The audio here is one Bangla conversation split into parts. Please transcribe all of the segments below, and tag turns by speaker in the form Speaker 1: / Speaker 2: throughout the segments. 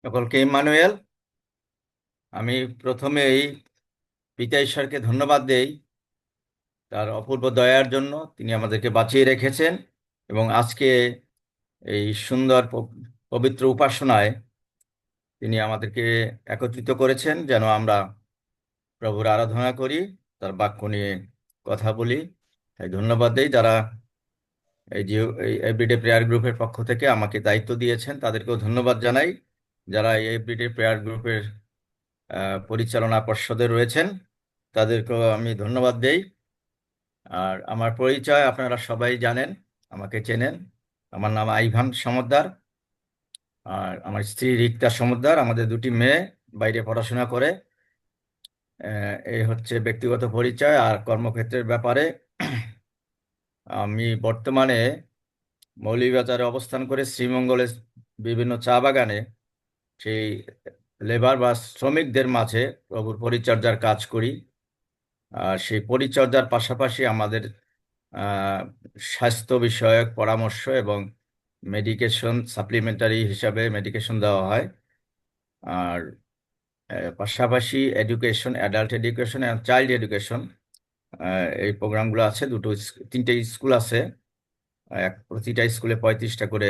Speaker 1: সকলকে ইম্মানুয়েল। আমি প্রথমেই পিতা ঈশ্বরকে ধন্যবাদ দেই তার অপূর্ব দয়ার জন্য। তিনি আমাদেরকে বাঁচিয়ে রেখেছেন এবং আজকে এই সুন্দর পবিত্র উপাসনায় তিনি আমাদেরকে একত্রিত করেছেন যেন আমরা প্রভুর আরাধনা করি, তার বাক্য নিয়ে কথা বলি। তাই ধন্যবাদ দেই যারা এই যে এই এভরিডে প্রেয়ার গ্রুপের পক্ষ থেকে আমাকে দায়িত্ব দিয়েছেন, তাদেরকেও ধন্যবাদ জানাই। যারা এই এভরিডে প্রেয়ার গ্রুপের পরিচালনা পর্ষদে রয়েছেন তাদেরকেও আমি ধন্যবাদ দেই। আর আমার পরিচয় আপনারা সবাই জানেন, আমাকে চেনেন। আমার নাম আইভান সমদ্দার, আর আমার স্ত্রী রিক্তা সমদ্দার। আমাদের দুটি মেয়ে বাইরে পড়াশোনা করে। এই হচ্ছে ব্যক্তিগত পরিচয়। আর কর্মক্ষেত্রের ব্যাপারে আমি বর্তমানে মৌলভীবাজারে অবস্থান করে শ্রীমঙ্গলের বিভিন্ন চা বাগানে সেই লেবার বা শ্রমিকদের মাঝে প্রভুর পরিচর্যার কাজ করি। আর সেই পরিচর্যার পাশাপাশি আমাদের আহ, স্বাস্থ্য বিষয়ক পরামর্শ এবং মেডিকেশন সাপ্লিমেন্টারি হিসাবে মেডিকেশন দেওয়া হয়। আর পাশাপাশি এডুকেশন, অ্যাডাল্ট এডুকেশন এবং চাইল্ড এডুকেশন, এই প্রোগ্রামগুলো আছে। তিনটে স্কুল আছে। প্রতিটা স্কুলে 35টা করে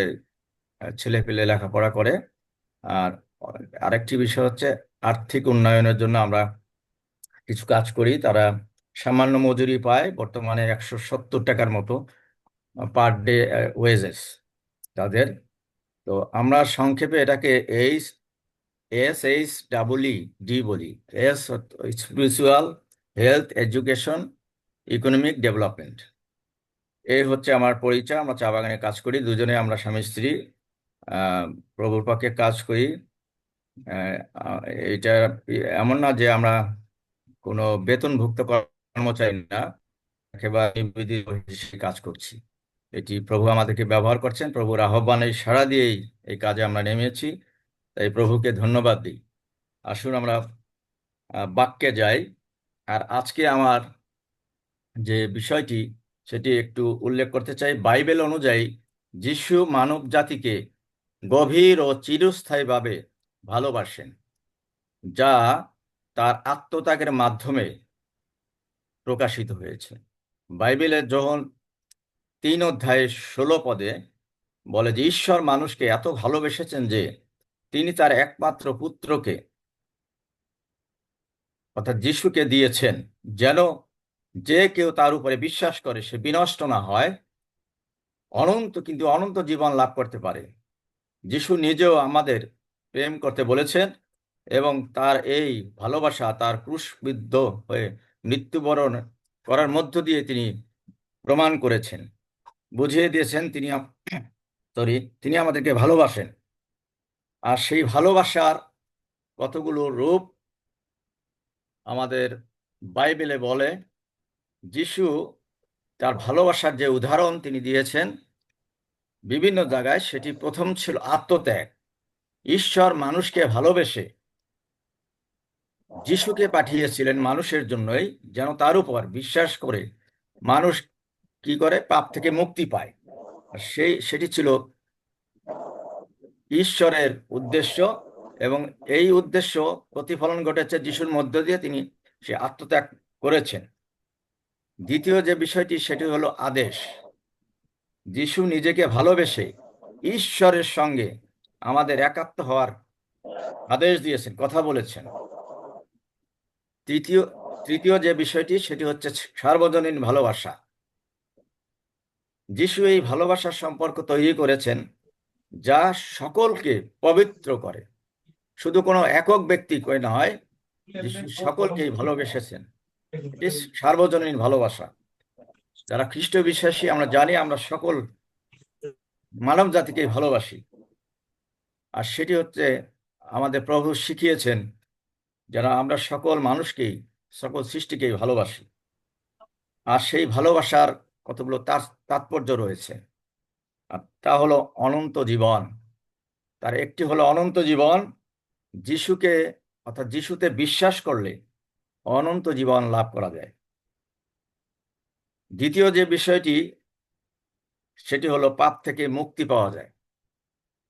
Speaker 1: ছেলে পেলে লেখাপড়া করে। আর আরেকটি বিষয় হচ্ছে আর্থিক উন্নয়নের জন্য আমরা কিছু কাজ করি। তারা সামান্য মজুরি পায়, বর্তমানে 170 টাকার মতো পার ডে ওয়েজেস তাদের। তো আমরা সংক্ষেপে এটাকে SHEED বলি। S spiritual, health, education, economic development. এই হচ্ছে আমার পরিচয়। আমরা চা বাগানে কাজ করি দুজনে, আমরা স্বামী স্ত্রী। আহ, প্রভুর পক্ষে কাজ করি। আহ, আহ, এটা এমন না যে আমরা কোনো বেতনভুক্ত কর্মচারী না, একেবারে নির্বিধি কাজ করছি। এটি প্রভু আমাদেরকে ব্যবহার করছেন, প্রভুর আহ্বানে সাড়া দিয়েই এই কাজে আমরা নেমেছি। তাই প্রভুকে ধন্যবাদ দিই। আসুন আমরা বাক্যে যাই। আর আজকে আমার যে বিষয়টি সেটি একটু উল্লেখ করতে চাই। বাইবেল অনুযায়ী যিশু মানব জাতিকে গভীর ও চিরস্থায়ীভাবে ভালোবাসেন, যা তার আত্মত্যাগের মাধ্যমে প্রকাশিত হয়েছে। বাইবেলের যখন 3 অধ্যায়ে 16 পদে বলে যে ঈশ্বর মানুষকে এত ভালোবেসেছেন যে তিনি তার একমাত্র পুত্রকে অর্থাৎ যিশুকে দিয়েছেন, যেন যে কেউ তার উপরে বিশ্বাস করে সে বিনষ্ট না হয়, অনন্ত জীবন লাভ করতে পারে। যিশু নিজেও আমাদের প্রেম করতে বলেছেন এবং তার এই ভালোবাসা তার ক্রুশবিদ্ধ হয়ে মৃত্যুবরণ করার মধ্য দিয়ে তিনি প্রমাণ করেছেন, বুঝিয়ে দিয়েছেন তিনি আমাদেরকে ভালোবাসেন। আর সেই ভালোবাসার কতগুলো রূপ আমাদের বাইবেলে বলে। যিশু তার ভালোবাসার যে উদাহরণ তিনি দিয়েছেন বিভিন্ন জায়গায়, সেটি প্রথম ছিল আত্মত্যাগ। ঈশ্বর মানুষকে ভালোবেসে যিশুকে পাঠিয়েছিলেন মানুষের জন্যই, যেন তার উপর বিশ্বাস করে মানুষ কি করে পাপ থেকে মুক্তি পায়। আর সেটি ছিল ঈশ্বরের উদ্দেশ্য, এবং এই উদ্দেশ্য প্রতিফলন ঘটেছে যিশুর মধ্য দিয়ে। তিনি সে আত্মত্যাগ করেছেন। দ্বিতীয় যে বিষয়টি সেটি হলো আদেশ। যিশু নিজেকে ভালোবেসে ঈশ্বরের সঙ্গে আমাদের একাত্ম হওয়ার আদেশ দিয়েছেন, কথা বলেছেন। তৃতীয় তৃতীয় যে বিষয়টি সেটি হচ্ছে সার্বজনীন ভালোবাসা। যিশু এই ভালোবাসার সম্পর্ক তৈরি করেছেন যা সকলকে পবিত্র করে। শুধু কোনো একক ব্যক্তিকে নয়, যিশু সকলকেই ভালোবেসেছেন। এটি সার্বজনীন ভালোবাসা। যারা খ্রিস্ট বিশ্বাসী আমরা জানি আমরা সকল মানব জাতিকেই ভালোবাসি। আর সেটি হচ্ছে আমাদের প্রভু শিখিয়েছেন যারা আমরা সকল মানুষকেই, সকল সৃষ্টিকেই ভালোবাসি। আর সেই ভালোবাসার কতগুলো তার তাৎপর্য রয়েছে। আর তা হলো অনন্ত জীবন। তার একটি হলো অনন্ত জীবন। যিশুকে অর্থাৎ যিশুতে বিশ্বাস করলে অনন্ত জীবন লাভ করা যায়। দ্বিতীয় যে বিষয়টি সেটি হলো পাপ থেকে মুক্তি পাওয়া যায়।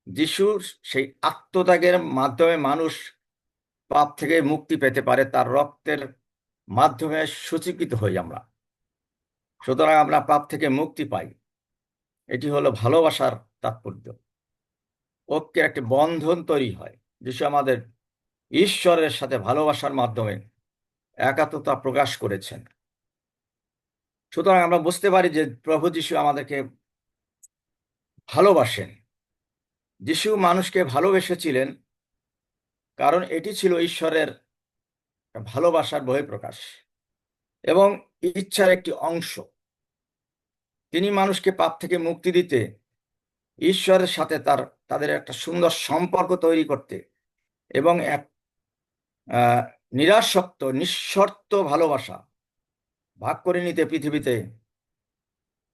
Speaker 1: যিশুর সেই আত্মত্যাগের মাধ্যমে মানুষ পাপ থেকে মুক্তি পেতে পারে, তার রক্তের মাধ্যমে সূচীকৃত হই আমরা। সুতরাং আমরা পাপ থেকে মুক্তি পাই। এটি হলো ভালোবাসার তাৎপর্য। ঐক্যের একটি বন্ধন তৈরি হয়। যিশু আমাদের ঈশ্বরের সাথে ভালোবাসার মাধ্যমে একাত্মতা প্রকাশ করেছেন। সুতরাং আমরা বুঝতে পারি যে প্রভু যিশু আমাদেরকে ভালোবাসেন। যিশু মানুষকে ভালোবেসেছিলেন কারণ এটি ছিল ঈশ্বরের ভালোবাসার বহিঃপ্রকাশ এবং ইচ্ছার একটি অংশ। তিনি মানুষকে পাপ থেকে মুক্তি দিতে, ঈশ্বরের সাথে তাদের একটা সুন্দর সম্পর্ক তৈরি করতে এবং এক নিরাসক্ত নিঃশর্ত ভালোবাসা ভাগ করে নিতে পৃথিবীতে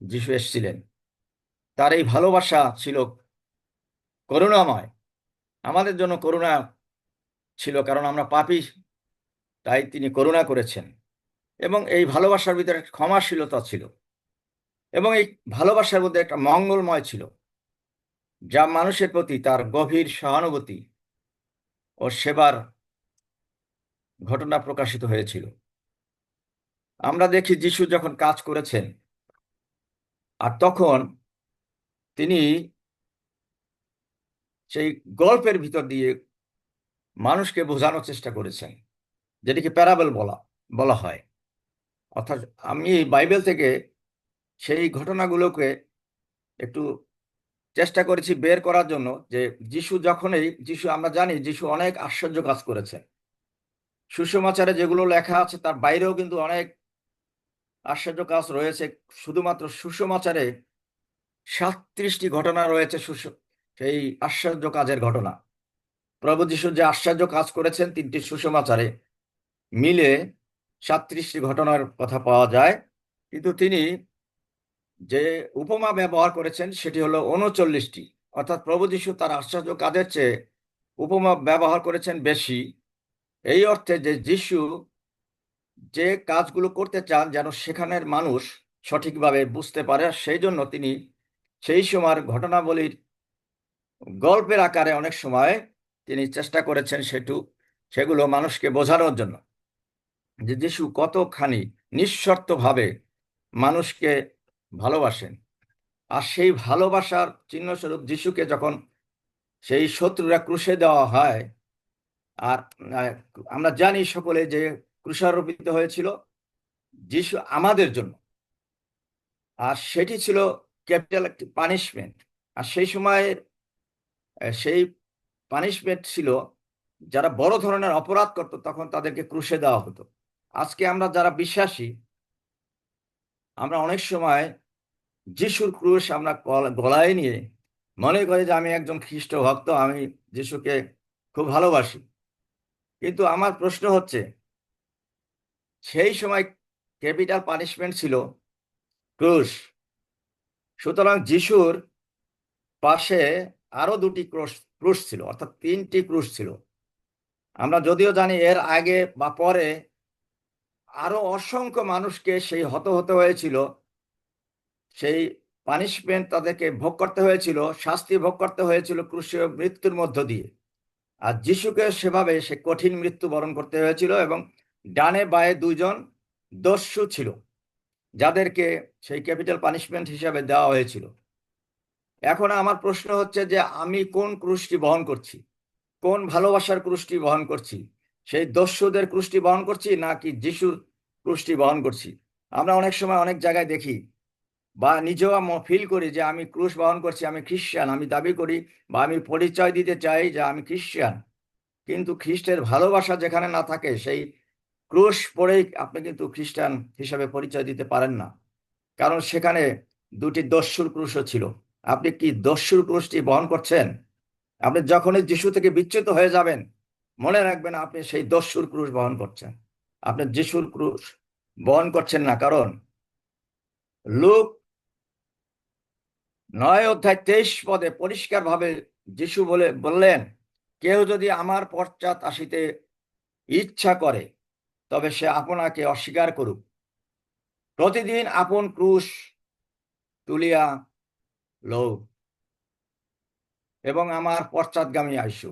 Speaker 1: যিশু এসেছিলেন। তার এই ভালোবাসা ছিল করুণাময়। আমাদের জন্য করুণা ছিল কারণ আমরা পাপী, তাই তিনি করুণা করেছেন। এবং এই ভালোবাসার ভিতরে একটা ক্ষমাশীলতা ছিল এবং এই ভালোবাসার মধ্যে একটা মঙ্গলময় ছিল, যা মানুষের প্রতি তার গভীর সহানুভূতি ও সেবার ঘটনা প্রকাশিত হয়েছিল। আমরা দেখি যিশু যখন কাজ করেছেন, আর তখন তিনি সেই গল্পের ভিতর দিয়ে মানুষকে বোঝানোর চেষ্টা করেছেন, যেটিকে প্যারাবল বলা বলা হয়। অর্থাৎ আমি এই বাইবেল থেকে সেই ঘটনাগুলোকে একটু চেষ্টা করেছি বের করার জন্য, যে যিশু আমরা জানি যিশু অনেক আশ্চর্য কাজ করেছেন। সুসমাচারে যেগুলো লেখা আছে তার বাইরেও কিন্তু অনেক আশ্চর্য কাজ রয়েছে। শুধুমাত্র সুসমাচারে 37টি ঘটনা রয়েছে সেই আশ্চর্য কাজের ঘটনা। প্রভু যিশু যে আশ্চর্য কাজ করেছেন 3টি সুসমাচারে মিলে 37টি ঘটনার কথা পাওয়া যায়, কিন্তু তিনি যে উপমা ব্যবহার করেছেন সেটি হলো 39টি। অর্থাৎ প্রভু যিশু তার আশ্চর্য কাজের চেয়ে উপমা ব্যবহার করেছেন বেশি, এই অর্থে যে যিশু যে কাজগুলো করতে চান যেন সেখানের মানুষ সঠিকভাবে বুঝতে পারে, সেই জন্য তিনি সেই সময়ের ঘটনাবলীর গল্পের আকারে অনেক সময় তিনি চেষ্টা করেছেন সেগুলো মানুষকে বোঝানোর জন্য, যে যিশু কতখানি নিঃশর্তভাবে মানুষকে ভালোবাসেন। আর সেই ভালোবাসার চিহ্নস্বরূপ যিশুকে যখন সেই শত্রুরা ক্রুশে দেওয়া হয়, আর আমরা জানি সকলে যে ক্রুশারোপিত হয়েছিল যিশু আমাদের জন্য, আর সেটি ছিল ক্যাপিটাল একটি পানিশমেন্ট। আর সেই সময় সেই পানিশমেন্ট ছিল যারা বড় ধরনের অপরাধ করত তখন তাদেরকে ক্রুশে দেওয়া হতো। আজকে আমরা যারা বিশ্বাসী, আমরা অনেক সময় যিশুর ক্রুশ আমরা গলায় নিয়ে মনে করি যে আমি একজন খ্রিস্ট ভক্ত, আমি যিশুকে খুব ভালোবাসি। কিন্তু আমার প্রশ্ন হচ্ছে, সেই সময় ক্যাপিটাল পানিশমেন্ট ছিল ক্রুশ। সুতরাং যিশুর পাশে আরো 2টি ক্রুশ ছিল, অর্থাৎ 3টি ক্রুশ ছিল। আমরা যদিও জানি এর আগে বা পরে আরো অসংখ্য মানুষকে সেই হতে হয়েছিল, সেই পানিশমেন্ট তাদেরকে ভোগ করতে হয়েছিল, শাস্তি ভোগ করতে হয়েছিল ক্রুশীয় মৃত্যুর মধ্য দিয়ে। আর যিশুকে সেভাবে সে কঠিন মৃত্যু বরণ করতে হয়েছিল এবং ডানে বায়ে 2জন দস্যু ছিল যাদেরকে সেই ক্যাপিটাল পানিশমেন্ট হিসাবে দেওয়া হয়েছিল। এখন আমার প্রশ্ন হচ্ছে যে আমি কোন ক্রুশটি বহন করছি, কোন ভালোবাসার ক্রুশটি বহন করছি? সেই দস্যুদের ক্রুশটি বহন করছি নাকি যিশুর ক্রুশটি বহন করছি? আমরা অনেক সময় অনেক জায়গায় দেখি বা নিজেও ফিল করি যে আমি ক্রুশ বহন করছি, আমি খ্রিস্টান, আমি দাবি করি বা আমি পরিচয় দিতে চাই যে আমি খ্রিস্টান, কিন্তু খ্রিস্টের ভালোবাসা যেখানে না থাকে সেই ক্রুশ পরেই আপনি কিন্তু খ্রিস্টান হিসাবে পরিচয় দিতে পারেন না, কারণ সেখানে 2টি দস্যুর ক্রুশও ছিল। আপনি কি দস্যুর ক্রুশটি বহন করছেন? আপনি যখনই যিশু থেকে বিচ্যুত হয়ে যাবেন, মনে রাখবেন আপনি সেই দস্যুর ক্রুশ বহন করছেন, আপনি যিশুর ক্রুশ বহন করছেন না। কারণ লূক 9 অধ্যায় 23 পদে পরিষ্কার ভাবে যিশু বললেন, কেউ যদি আমার পশ্চাৎ আসিতে ইচ্ছা করে তবে সে আপনাকে অস্বীকার করুক, প্রতিদিন আপন ক্রুশ তুলিয়া লউক। এবং আমার পশ্চাৎগামী আইসু।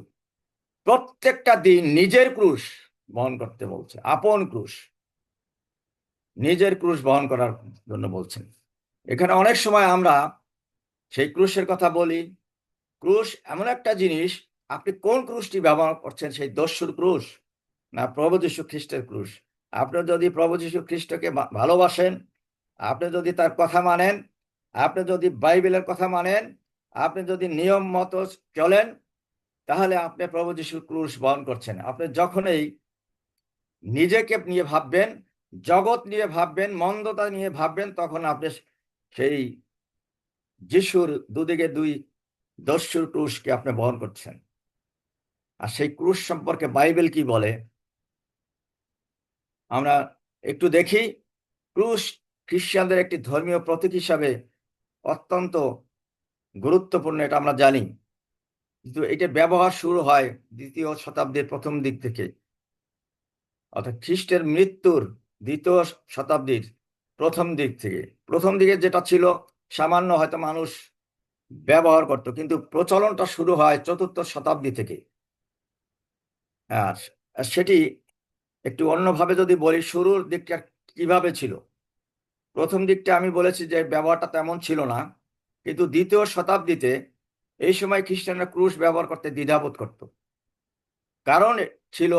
Speaker 1: প্রত্যেকটা দিন নিজের ক্রুশ বহন করতে বলছে, আপন ক্রুশ, নিজের ক্রুশ বহন করার জন্য বলছেন। এখানে অনেক সময় আমরা সেই ক্রুশের কথা বলি। ক্রুশ এমন একটা জিনিস, আপনি কোন ক্রুশটি ব্যবহার করছেন, সেই দস্যুর ক্রুশ না প্রভু যীশু খ্রিস্টের ক্রুশ? আপনি যদি প্রভু যীশু খ্রিস্টকে ভালোবাসেন, আপনি যদি তার কথা মানেন, আপনি যদি বাইবেলের কথা মানেন, আপনি যদি নিয়ম মতো চলেন, তাহলে আপনি প্রভু যীশুর ক্রুশ বহন করছেন। আপনি যখনই নিজেকে নিয়ে ভাববেন, জগৎ নিয়ে ভাববেন, মন্দতা নিয়ে ভাববেন, তখন আপনি সেই যিশুর দুদিকে দুই দস্যুর ক্রুশকে আপনি বহন করছেন। আর সেই ক্রুশ সম্পর্কে বাইবেল কি বলে আমরা একটু দেখি। ক্রুশ খ্রিস্টানদের একটি ধর্মীয় প্রতীক হিসাবে অত্যন্ত গুরুত্বপূর্ণ, এটা আমরা জানি। কিন্তু এটা ব্যবহার শুরু হয় 2য় শতাব্দীর প্রথম দিক থেকে, অর্থাৎ খ্রিস্টের মৃত্যুর 2য় শতাব্দীর প্রথম দিক থেকে। প্রথম দিকে যেটা ছিল সামান্য হয়তো মানুষ ব্যবহার করত, কিন্তু প্রচলনটা শুরু হয় 4র্থ শতাব্দী থেকে। আর সেটি একটু অন্যভাবে যদি বলি, শুরুর দিকটা কিভাবে ছিল। প্রথম দিকটা আমি বলেছি যে ব্যবহারটা তেমন ছিল না, কিন্তু 2য় শতাব্দীতে এই সময় খ্রিস্টানরা ক্রুশ ব্যবহার করতে দ্বিধাবোধ করত। কারণ ছিল,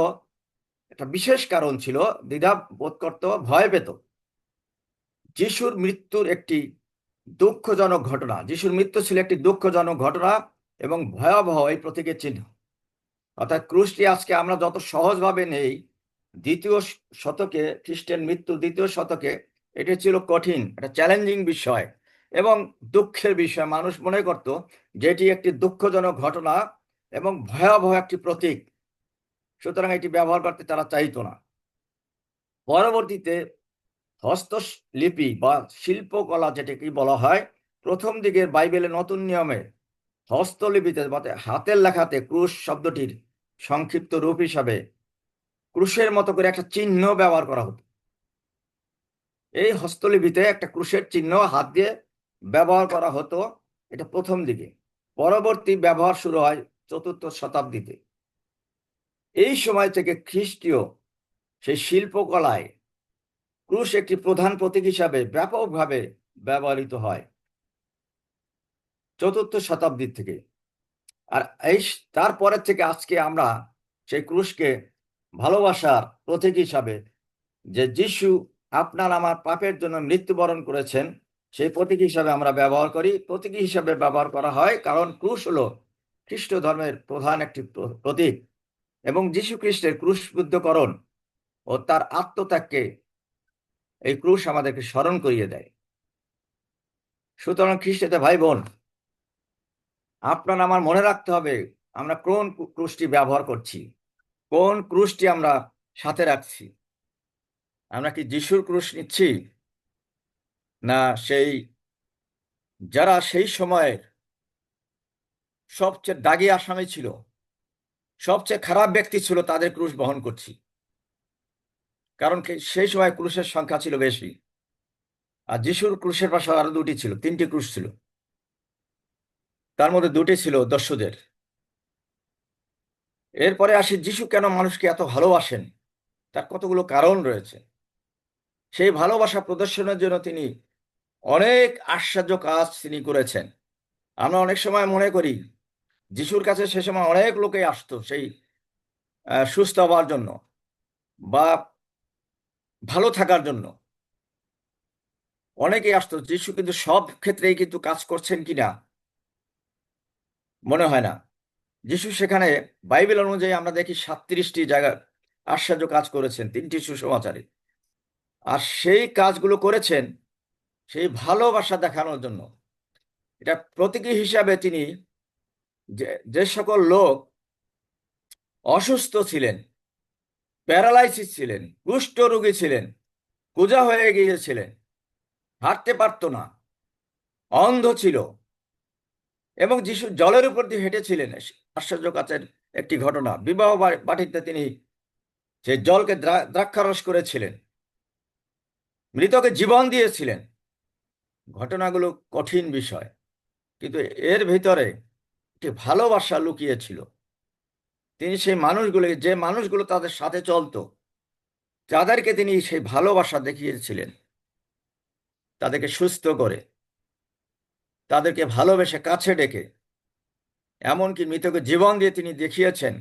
Speaker 1: একটা বিশেষ কারণ ছিল, দ্বিধা বোধ করত, ভয় পেত। যিশুর মৃত্যুর একটি দুঃখজনক ঘটনা, যিশুর মৃত্যু ছিল একটি দুঃখজনক ঘটনা এবং ভয়াবহ এই প্রতীকের চিহ্ন। অর্থাৎ ক্রুশটি আজকে আমরা যত সহজভাবে নেই, 2য় শতকে খ্রিস্টের মৃত্যু 2য় শতকে এটি ছিল কঠিন, একটা চ্যালেঞ্জিং বিষয় এবং দুঃখের বিষয়। মানুষ মনে করত যে এটি একটি দুঃখজনক ঘটনা এবং ভয়াবহ একটি প্রতীক, সুতরাং এটি ব্যবহার করতে তারা চাইতো না। পরবর্তীতে হস্তলিপি বা শিল্পকলা যেটাকে বলা হয়, প্রথম দিকের বাইবেলের নতুন নিয়মে হস্তলিপিতে হাতের লেখাতে ক্রুশ শব্দটির সংক্ষিপ্ত রূপ হিসাবে ক্রুশের মতো করে একটা চিহ্ন ব্যবহার করা হতো। এই হস্তলিপিতে একটা ক্রুশের চিহ্ন হাত দিয়ে ব্যবহার করা হতো, এটা প্রথম দিকে। পরবর্তী ব্যবহার শুরু হয় 4র্থ শতাব্দীতে। এই সময় থেকে খ্রিস্টীয় সেই শিল্পকলায় ক্রুশ একটি প্রধান প্রতীক হিসাবে ব্যাপকভাবে ব্যবহৃত হয় 4র্থ শতাব্দীর থেকে। আর এই তারপরের থেকে আজকে আমরা সেই ক্রুশকে ভালোবাসার প্রতীক হিসাবে, যে যিশু আপনার আমার পাপের জন্য মৃত্যুবরণ করেছেন, সেই প্রতীক হিসাবে আমরা ব্যবহার করি। প্রতীক হিসাবে ব্যবহার করা হয় কারণ ক্রুশ হলো খ্রিস্ট ধর্মের প্রধান একটি প্রতীক এবং যিশু খ্রিস্টের ক্রুশবিদ্ধকরণ ও তার আত্মত্যাগকে এই ক্রুশ আমাদেরকে স্মরণ করিয়ে দেয়। সুতরাং খ্রিস্টেতে ভাই বোন, আপনার আমার মনে রাখতে হবে আমরা কোন ক্রুশটি ব্যবহার করছি, কোন ক্রুশটি আমরা সাথে রাখছি। আমরা কি যিশুর ক্রুশ নিচ্ছি, না সেই যারা সেই সময়ের সবচেয়ে দাগী আসামি ছিল, সবচেয়ে খারাপ ব্যক্তি ছিল, তাদের ক্রুশ বহন করছি? কারণ সেই সময় ক্রুশের সংখ্যা ছিল বেশি, আর যিশুর ক্রুশের পাশে আরো দুটি ছিল, 3টি ক্রুশ ছিল, তার মধ্যে 2টি ছিল দস্যুদের। এরপরে আসি, যিশু কেন মানুষকে এত ভালোবাসেন, তার কতগুলো কারণ রয়েছে। সেই ভালোবাসা প্রদর্শনের জন্য তিনি অনেক আশ্চর্য কাজ তিনি করেছেন। আমরা অনেক সময় মনে করি যিশুর কাছে সে সময় অনেক লোকেই আসতো সেই সুস্থ হওয়ার জন্য বা ভালো থাকার জন্য, অনেকেই আসতো। যিশু কিন্তু সব ক্ষেত্রেই কিন্তু কাজ করছেন কিনা মনে হয় না। যিশু সেখানে বাইবেল অনুযায়ী আমরা দেখি 37টি জায়গায় আশ্চর্য কাজ করেছেন, 3টি সুসমাচারে। আর সেই কাজগুলো করেছেন সেই ভালোবাসা দেখানোর জন্য। এটা প্রতীকী হিসাবে তিনি যে সকল লোক অসুস্থ ছিলেন, প্যারালাইসিস ছিলেন, কুষ্ঠ রোগী ছিলেন, কুঁজা হয়ে গিয়েছিলেন, হাঁটতে পারত না, অন্ধ ছিল, এবং যিশু জলের উপর দিয়ে হেঁটেছিলেন। আশ্চর্য কাজের একটি ঘটনা, বিবাহ বাটিতে তিনি সেই জলকে দ্রাক্ষারস করেছিলেন, মৃতকে জীবন দিয়েছিলেন। ঘটনাগুলো কঠিন বিষয়, কিন্তু এর ভিতরে একটি ভালোবাসা লুকিয়ে ছিল। তিনি সেই মানুষগুলো, যে মানুষগুলো তাদের সাথে চলতো, যাদেরকে তিনি সেই ভালোবাসা দেখিয়েছিলেন, তাদেরকে সুস্থ করে, তাদেরকে ভালোবেসে কাছে ডেকে, এমনকি মৃতকে জীবন দিয়ে তিনি দেখিয়েছেন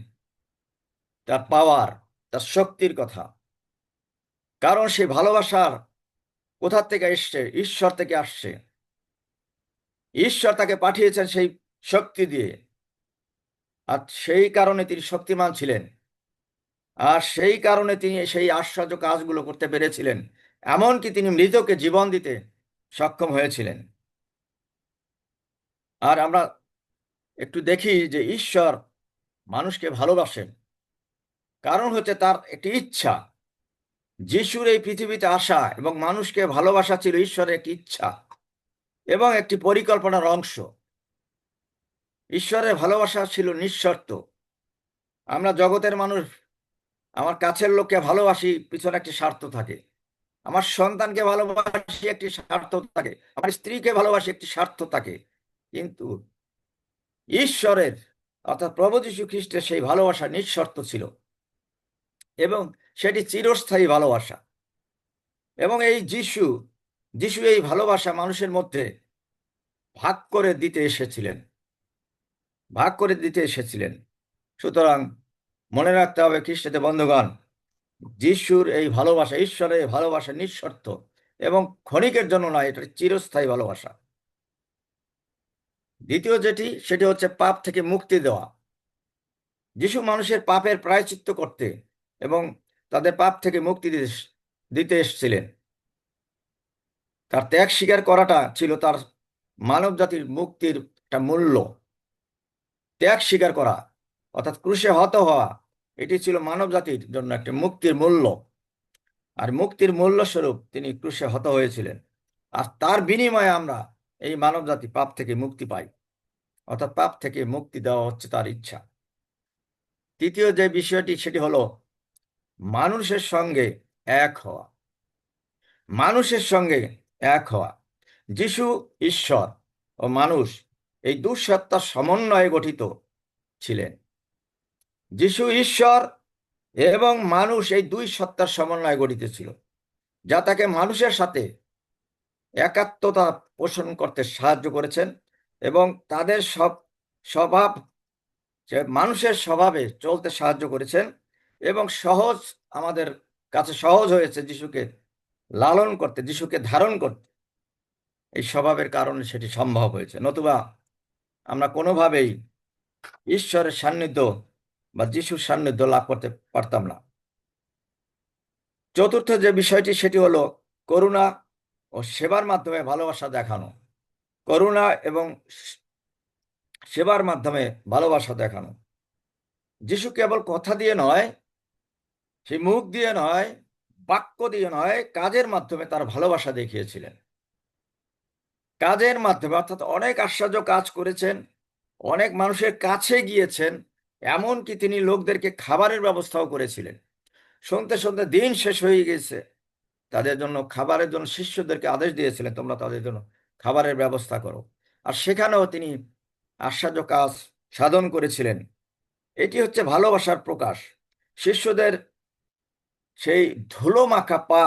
Speaker 1: তার পাওয়ার, তার শক্তির কথা। কারণ সেই ভালোবাসার কোথা থেকে এসছে? ঈশ্বর থেকে আসছে। ঈশ্বর তাকে পাঠিয়েছেন সেই শক্তি দিয়ে, আর সেই কারণে তিনি শক্তিমান ছিলেন, আর সেই কারণে তিনি সেই আশ্চর্য কাজগুলো করতে পেরেছিলেন। এমনকি তিনি মৃতকে জীবন দিতে সক্ষম হয়েছিলেন। আর আমরা একটু দেখি যে ঈশ্বর মানুষকে ভালোবাসেন, কারণ হচ্ছে তার একটি ইচ্ছা। যিশুর এই পৃথিবীতে আসা এবং মানুষকে ভালোবাসা ছিল ঈশ্বরের একটি ইচ্ছা এবং একটি পরিকল্পনার অংশ। ঈশ্বরের ভালোবাসা ছিল নিঃশর্ত। আমরা জগতের মানুষ, আমার কাছের লোককে ভালোবাসি, পিছনে একটি স্বার্থ থাকে। আমার সন্তানকে ভালোবাসি, একটি স্বার্থ থাকে। আমার স্ত্রীকে ভালোবাসি, একটি স্বার্থ থাকে। কিন্তু ঈশ্বরের, অর্থাৎ প্রভু যীশু খ্রিস্টের সেই ভালোবাসা নিঃশর্ত ছিল এবং সেটি চিরস্থায়ী ভালোবাসা। এবং এই যিশু এই ভালোবাসা মানুষের মধ্যে ভাগ করে দিতে এসেছিলেন, ভাগ করে দিতে এসেছিলেন। সুতরাং মনে রাখতে হবে খ্রিস্টতে বন্ধুগণ, যিশুর এই ভালোবাসা, ঈশ্বরের এই ভালোবাসা নিঃশর্ত এবং ক্ষণিকের জন্য নয়, এটা চিরস্থায়ী ভালোবাসা। দ্বিতীয় সেটি হচ্ছে পাপ থেকে মুক্তি দেওয়া। যিশু মানুষের পাপের প্রায়শ্চিত্ত করতে এবং তাদের পাপ থেকে মুক্তি দিতে এসেছিলেন। তার ত্যাগ স্বীকার করাটা ছিল তার মানব জাতির মুক্তির একটা মূল্য। ত্যাগ স্বীকার করা, অর্থাৎ ক্রুশে হত হওয়া, এটি ছিল মানব জাতির জন্য একটা মুক্তির মূল্য। আর মুক্তির মূল্য স্বরূপ তিনি ক্রুশে হত হয়েছিলেন। আর তার বিনিময়ে আমরা এই মানব জাতি পাপ থেকে মুক্তি পাই, অর্থাৎ পাপ থেকে মুক্তি দেওয়া হচ্ছে তার ইচ্ছা। তৃতীয় যে বিষয়টি, সেটি হলো মানুষের সঙ্গে এক হওয়া। মানুষের সঙ্গে এক হওয়া। যিশু ঈশ্বর ও মানুষ, এই দুঃসত্তার সমন্বয়ে গঠিত ছিলেন। যিশু ঈশ্বর এবং মানুষ, এই দুই সত্তার সমন্বয়ে গঠিত ছিল, যা তাকে মানুষের সাথে একাত্মতা পোষণ করতে সাহায্য করেছেন এবং তাদের স্বভাব, যে মানুষের স্বভাবে চলতে সাহায্য করেছেন। এবং আমাদের কাছে সহজ হয়েছে যিশুকে লালন করতে, যিশুকে ধারণ করতে। এই স্বভাবের কারণে সেটি সম্ভব হয়েছে, নতুবা আমরা কোনোভাবেই ঈশ্বরের সান্নিধ্য বা যিশুর সান্নিধ্য লাভ করতে পারতাম না। চতুর্থ যে বিষয়টি, সেটি হলো করুণা ও সেবার মাধ্যমে ভালোবাসা দেখানো। করুণা এবং সেবার মাধ্যমে ভালোবাসা দেখানো। যিশু কেবল কথা দিয়ে নয়, সেই মুখ দিয়ে নয়, বাক্য দিয়ে নয়, কাজের মাধ্যমে তার ভালোবাসা দেখিয়েছিলেন। কাজের মাধ্যমে, অর্থাৎ অনেক আশ্চর্য কাজ করেছেন, অনেক মানুষের কাছে গিয়েছেন, এমনকি তিনি লোকদেরকে খাবারের ব্যবস্থাও করেছিলেন। শুনতে শুনতে দিন শেষ হয়ে গেছে, তাদের জন্য খাবারের জন্য শিষ্যদেরকে আদেশ দিয়েছিলেন, তোমরা তাদের জন্য খাবারের ব্যবস্থা করো। আর সেখানেও তিনি আশ্চর্য কাজ সাধন করেছিলেন। এটি হচ্ছে ভালোবাসার প্রকাশ। শিষ্যদের সেই ধুলো মাখা পা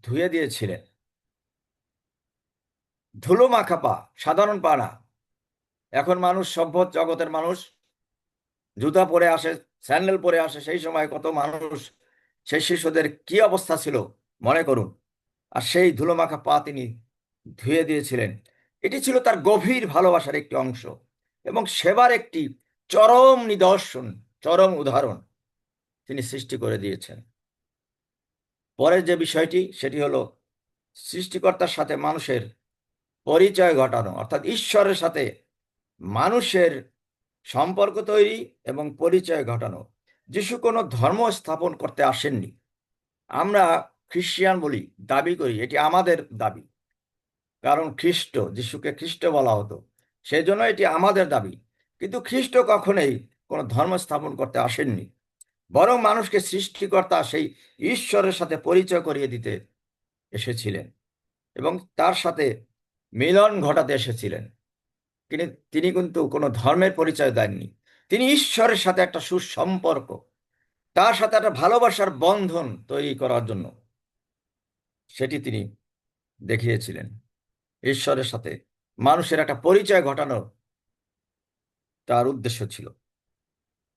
Speaker 1: ধুয়ে দিয়েছিলেন। ধুলো মাখা পা, সাধারণ পা না। এখন মানুষ, সভ্য জগতের মানুষ জুতা পরে আসে, স্যান্ডেল পরে আসে। সেই সময় কত মানুষ, সেই শিশুদের কি অবস্থা ছিল মনে করুন। আর সেই ধুলোমাখা পা তিনি ধুয়ে দিয়েছিলেন। এটি ছিল তার গভীর ভালোবাসার একটি অংশ এবং সেবার একটি চরম নিদর্শন, চরম উদাহরণ তিনি সৃষ্টি করে দিয়েছেন। পরের যে বিষয়টি, সেটি হলো সৃষ্টিকর্তার সাথে মানুষের পরিচয় ঘটানো, অর্থাৎ ঈশ্বরের সাথে মানুষের সম্পর্ক তৈরি এবং পরিচয় ঘটানো। যিশু কোনো ধর্ম স্থাপন করতে আসেননি। আমরা খ্রিস্টান বলি, দাবি করি, এটি আমাদের দাবি, কারণ যিশুকে খ্রিস্ট বলা হতো, সেই জন্য এটি আমাদের দাবি। কিন্তু খ্রিস্ট কখনোই কোনো ধর্ম স্থাপন করতে আসেননি, বরং মানুষকে সৃষ্টিকর্তা সেই ঈশ্বরের সাথে পরিচয় করিয়ে দিতে এসেছিলেন এবং তার সাথে মিলন ঘটাতে এসেছিলেন। তিনি তিনি কিন্তু কোনো ধর্মের পরিচয় দেননি। তিনি ঈশ্বরের সাথে একটা সুসম্পর্ক, তার সাথে একটা ভালোবাসার বন্ধন তৈরি করার জন্য সেটি তিনি দেখিয়েছিলেন। ঈশ্বরের সাথে মানুষের একটা পরিচয় ঘটানো তার উদ্দেশ্য ছিল।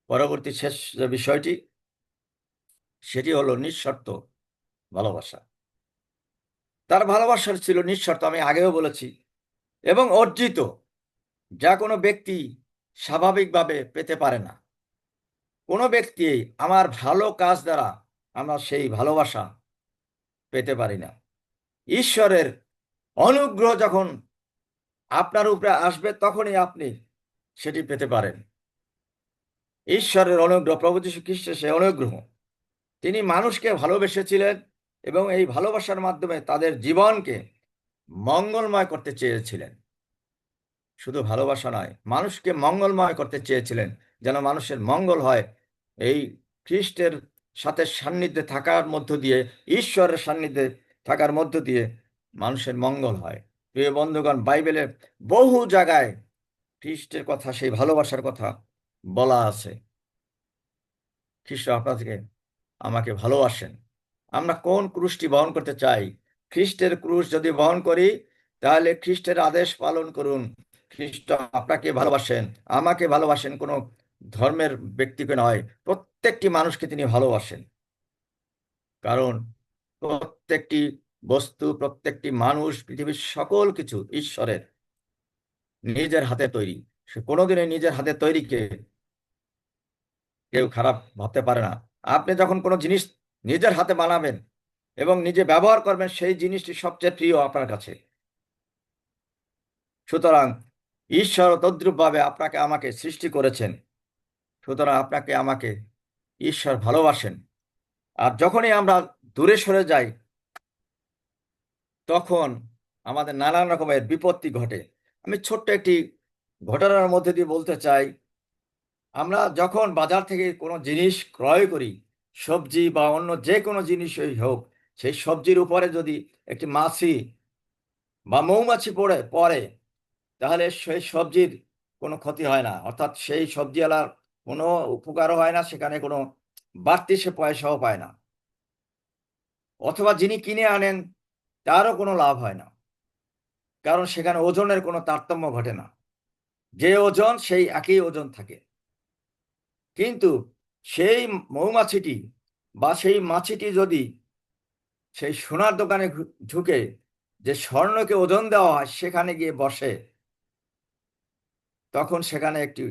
Speaker 1: পরবর্তী শেষ যে বিষয়টি, সেটি হলো নিঃশর্ত ভালোবাসা। তার ভালোবাসা ছিল নিঃশর্ত, আমি আগেও বলেছি, এবং অর্জিত, যা কোনো ব্যক্তি স্বাভাবিকভাবে পেতে পারে না। কোনো ব্যক্তি আমার ভালো কাজ দ্বারা আমরা সেই ভালোবাসা পেতে পারি না। ঈশ্বরের অনুগ্রহ যখন আপনার উপরে আসবে তখনই আপনি সেটি পেতে পারেন। ঈশ্বরের অনুগ্রহ, প্রভু যীশু খ্রিস্টের সেই অনুগ্রহ, তিনি মানুষকে ভালোবেসেছিলেন এবং এই ভালোবাসার মাধ্যমে তাদের জীবনকে মঙ্গলময় করতে চেয়েছিলেন। শুধু ভালোবাসা নয়, মানুষকে মঙ্গলময় করতে চেয়েছিলেন, যেন মানুষের মঙ্গল হয়। এই খ্রিস্টের সাথে সান্নিধ্যে থাকার মধ্য দিয়ে, ঈশ্বরের সান্নিধ্যে থাকার মধ্য দিয়ে মানুষের মঙ্গল হয়। প্রিয় বন্ধুগণ, বাইবেলে বহু জায়গায় খ্রিস্টের কথা, সেই ভালোবাসার কথা বলা আছে। খ্রিস্ট আপনাদেরকে আমাকে ভালোবাসেন। আমরা কোন ক্রুশটি বহন করতে চাই? খ্রিস্টের ক্রুশ যদি বহন করি, তাহলে খ্রিস্টের আদেশ পালন করুন। খ্রিস্ট আপনাকে ভালোবাসেন, আমাকে ভালোবাসেন, কোনো ধর্মের ব্যক্তিকে নয়, প্রত্যেকটি মানুষকে তিনি ভালোবাসেন। কারণ প্রত্যেকটি বস্তু, প্রত্যেকটি মানুষ, পৃথিবীর সকল কিছু ঈশ্বরের নিজের হাতে তৈরি। সে কোনোদিনই নিজের হাতে তৈরিকে কেউ খারাপ ভাবতে পারে না। আপনি যখন কোনো জিনিস নিজের হাতে বানাবেন এবং নিজে ব্যবহার করবেন, সেই জিনিসটি সবচেয়ে প্রিয় আপনার কাছে। সুতরাং ঈশ্বর তদ্রূপভাবে আপনাকে আমাকে সৃষ্টি করেছেন। সুতরাং আপনাকে আমাকে ঈশ্বর ভালোবাসেন। আর যখনই আমরা দূরে সরে যাই, তখন আমাদের নানান রকমের বিপত্তি ঘটে। আমি ছোট্ট একটি ঘটনার মধ্যে দিয়ে বলতে চাই। আমরা যখন বাজার থেকে কোনো জিনিস ক্রয় করি, সবজি বা অন্য যে কোনো জিনিসই হোক, সেই সবজির উপরে যদি একটি মাছি বা মৌমাছি পড়ে পড়ে, তাহলে সেই সবজির কোনো ক্ষতি হয় না, অর্থাৎ সেই সবজিওয়ালার কোনো উপকারও হয় না, সেখানে কোনো বাড়তি সে পয়সাও পায় না, অথবা যিনি কিনে আনেন তারও কোনো লাভ হয় না, কারণ সেখানে ওজনের কোনো তারতম্য ঘটে না। যে ওজন সেই একই ওজন থাকে। কিন্তু সেই মৌমাছিটি বা সেই মাছিটি যদি সেই সোনার দোকানে ঢুকে যে স্বর্ণকে ওজন দেওয়া হয় সেখানে গিয়ে বসে, তখন সেখানে একটি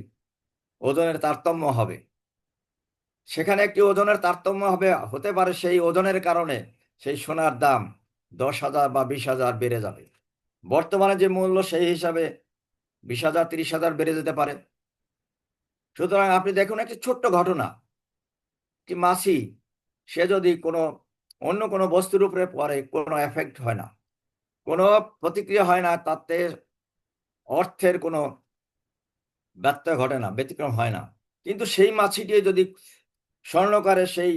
Speaker 1: ওজনের তারতম্য হবে। সেখানে একটি ওজনের তারতম্য হবে, হতে পারে সেই ওজনের কারণে সেই সোনার দাম 10,000 বা 20,000 বেড়ে যাবে। বর্তমানে যে মূল্য সেই হিসাবে 20,000 30,000 বেড়ে যেতে পারে। সুতরাং আপনি দেখুন, একটি ছোট্ট ঘটনা, একটি মাছি সে যদি কোনো অন্য কোনো বস্তুর উপরে পড়ে, কোনো এফেক্ট হয় না, কোনো প্রতিক্রিয়া হয় না, তাতে অর্থের কোনো ব্যত্যয় ঘটে না, ব্যতিক্রম হয় না। কিন্তু সেই মাছিটি যদি স্বর্ণকারে সেই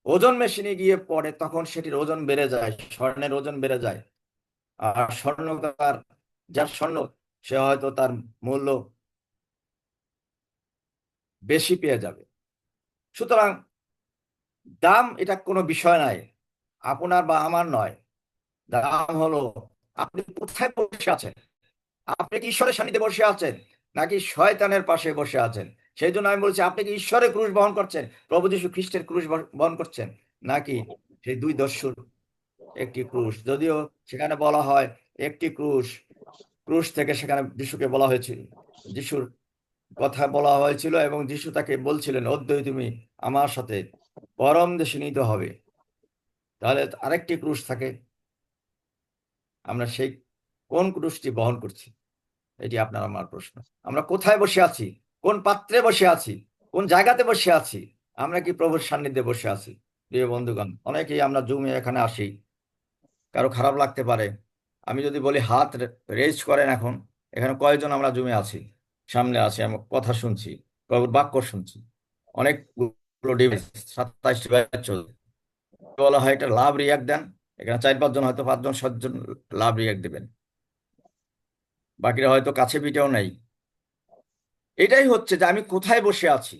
Speaker 1: ওজন মেশিনে গিয়ে পড়ে, তখন সেটির ওজন বেড়ে যায়, স্বর্ণের ওজন বেড়ে যায়। আর স্বর্ণকার, যার স্বর্ণ, সে হয়তো তার মূল্য বেশি পেয়ে যাবে। সুতরাং দাম এটা কোনো বিষয় নয়, আপনার বা আমার নয়। দাম হলো আপনি কোথায় বসে আছেন। আপনি কি ঈশ্বরের সান্নিধ্যে বসে আছেন, নাকি শয়তানের পাশে বসে আছেন? সেই জন্য আমি বলছি, আপনি কি ঈশ্বরের ক্রুশ বহন করছেন, প্রভু যীশু খ্রিস্টের ক্রুশ বহন করছেন, নাকি সেই দুই দস্যুর একটি ক্রুশ? যদিও সেখানে বলা হয় একটি ক্রুশ, ক্রুশ থেকে সেখানে যিশুকে বলা হয়েছিল, যিশুর কথা বলা হয়েছিল, এবং যিশু তাকে বলছিলেন, অদ্বৈ তুমি আমার সাথে পরম দেশে নিতে হবে। তাহলে আরেকটি ক্রুশ থাকে, আমরা সেই কোন ক্রুশটি বহন করছি? এটি আপনার আমার প্রশ্ন। আমরা কোথায় বসে আছি, কোন পাত্রে বসে আছি, কোন জায়গাতে বসে আছি? আমরা কি প্রভুর সান্নিধ্যে বসে আছি? প্রিয় বন্ধুগণ, অনেকেই আমরা জুমে এখানে আসি, কারো খারাপ লাগতে পারে। আমি যদি বলি হাত রেজ করেন, এখন এখানে কয়েকজন আমরা জুমে আছি, সামনে আছি, আমি কথা শুনছি, প্রভুর বাক্য শুনছি, অনেকগুলো ডিভাইস, 27টি ব্যাচ চলছে। বলা হয় এটা লাভ রিয়াক্ট দেন, এখানে 4-5 জন, হয়তো 5 জন 7 জন লাভ রিয়াক্ট দেবেন, বাকিরা হয়তো কাছে পিঠেও নেই। এটাই হচ্ছে যে আমি কোথায় বসে আছি,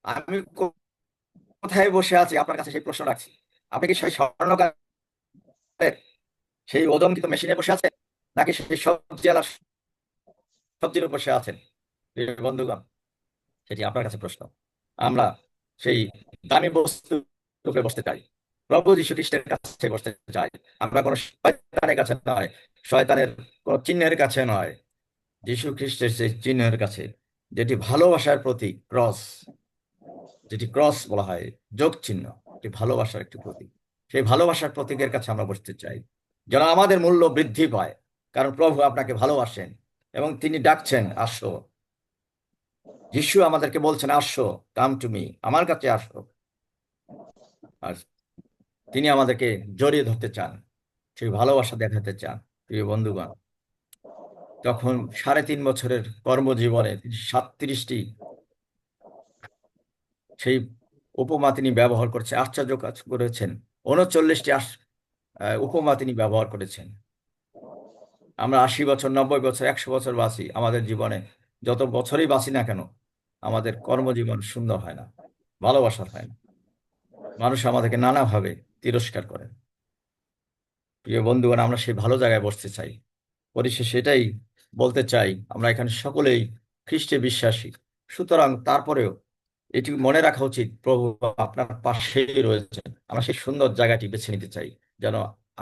Speaker 1: আমি কোথায় বসে আছি আপনার কাছে সেই প্রশ্ন রাখছি। আপনি কি সেই স্বর্ণকারের সেই ওজনকৃত মেশিনে বসে আছেন, নাকি সেই সবজি আলার সবজির উপর বসে আছেন? প্রিয় বন্ধুগণ, সেটি আপনার কাছে প্রশ্ন। আমরা সেই দামি বস্তুর উপরে বসতে চাই, প্রভু যীশু খ্রিস্টের কাছে বসতে চাই। আমরা কোনো শয়তানের কাছে নয়, শয়তানের কোনো চিহ্নের কাছে নয়, যীশু খ্রিস্টের সেই চিহ্নের কাছে, যেটি ভালোবাসার প্রতীক, ক্রস, যেটি ক্রস বলা হয়, যোগ চিহ্ন, এটি ভালোবাসার একটি প্রতীক। সেই ভালোবাসার প্রতীকের কাছে আমরা বসতে চাই, যেন আমাদের মূল্য বৃদ্ধি পায়। কারণ প্রভু আপনাকে ভালোবাসেন এবং তিনি ডাকছেন, আসো। যিশু আমাদেরকে বলছেন, আসো, কাম টু মি, আমার কাছে আসো। আর তিনি আমাদেরকে জড়িয়ে ধরতে চান, সেই ভালোবাসা দেখাতে চান। প্রিয় বন্ধুগণ, তখন 3.5 বছরের কর্মজীবনে তিনি 37টি সেই উপমা তিনি ব্যবহার করছে, আশ্চর্য কাজ করেছেন। 39টি উপমা তিনি ব্যবহার করেছেন। আমরা 80 বছর, 90 বছর, 100 বছর বাঁচি, আমাদের জীবনে যত বছরই বাঁচি না কেন, আমাদের কর্মজীবন সুন্দর হয় না, ভালোবাসার হয় না। মানুষ আমাদেরকে নানাভাবে তিরস্কার করে। প্রিয় বন্ধুগণ, আমরা সেই ভালো জায়গায় বসতে চাই। পরিশেষে এটাই বলতে চাই, আমরা এখানে সকলেই খ্রিস্টে বিশ্বাসী। সুতরাং তারপরেও এটি মনে রাখা উচিত, প্রভু আপনার পাশেই রয়েছেন। আমরা সেই সুন্দর জায়গাটি বেছে নিতে চাই, যেন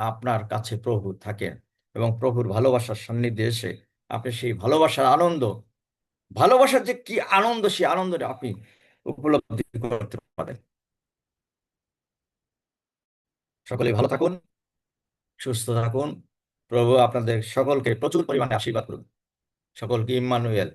Speaker 1: আপনার কাছে প্রভু থাকেন এবং প্রভুর ভালোবাসার সান্নিধ্যে এসে আপনি সেই ভালোবাসার আনন্দ, ভালোবাসার যে কি আনন্দ, সেই আনন্দটা আপনি উপলব্ধি করতে পারেন। সকলেই ভালো থাকুন, সুস্থ থাকুন। প্রভু আপনাদের সকলকে প্রচুর পরিমাণে আশীর্বাদ করুন। সকলকে ইম্মানুয়েল।